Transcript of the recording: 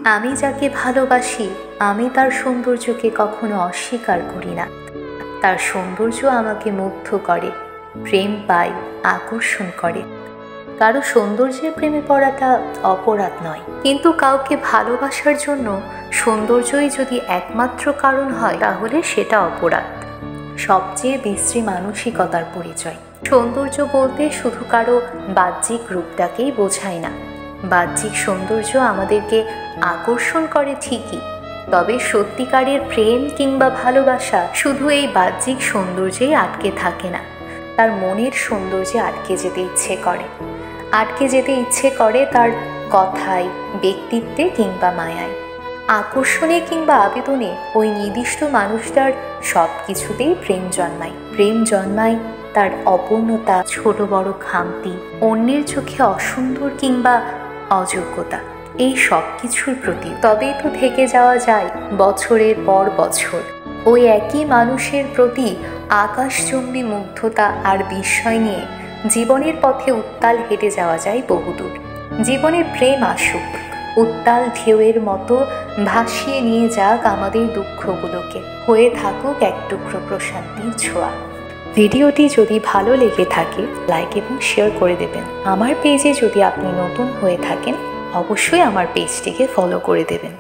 আমি যাকে ভালোবাসি আমি তার সৌন্দর্যকে কখনো অস্বীকার করি না। তার সৌন্দর্য আমাকে মুগ্ধ করে, প্রেম পাই, আকর্ষণ করে। কারো সৌন্দর্যের প্রেমে পড়াটা অপরাধ নয়, কিন্তু কাউকে ভালোবাসার জন্য সৌন্দর্যই যদি একমাত্র কারণ হয় তাহলে সেটা অপরাধ। সবচেয়ে বিশ্রী মানসিকতার পরিচয়। সৌন্দর্য বলতে শুধু কারো বাহ্যিক রূপটাকেই বোঝায় না। বাহ্যিক সৌন্দর্য আমাদেরকে আকর্ষণ করে ঠিকই, তবে সত্যিকারের প্রেম কিংবা ভালোবাসা শুধু এই বাহ্যিক সৌন্দর্যেই আটকে থাকে না, তার মনের সৌন্দর্যে আটকে যেতে ইচ্ছে করে তার কথায়, ব্যক্তিত্বে কিংবা মায়ায়। আকর্ষণে কিংবা আবেদনে ওই নির্দিষ্ট মানুষটার সব কিছুতেই প্রেম জন্মায় তার অপূর্ণতা, ছোট বড় খামতি, অন্যের চোখে অসুন্দর কিংবা অযোগ্যতা, এই সব কিছুর প্রতি। তবেই তো থেকে যাওয়া যায় বছরের পর বছর ওই একই মানুষের প্রতি আকাশচুম্বী মুগ্ধতা আর বিস্ময় নিয়ে। জীবনের পথে উত্তাল হেঁটে যাওয়া যায় বহুদূর। জীবনে প্রেম আসুক, উত্তাল ঢেউয়ের মতো ভাসিয়ে নিয়ে যাক আমাদের দুঃখগুলোকে, হয়ে থাকুক এক টুকরো প্রশান্তির ছোঁয়া। ভিডিওটি যদি ভালো লেগে থাকে লাইক এবং শেয়ার করে দেবেন। আমার পেজে যদি আপনি নতুন হয়ে থাকেন অবশ্যই আমার পেজটিকে ফলো করে দেবেন।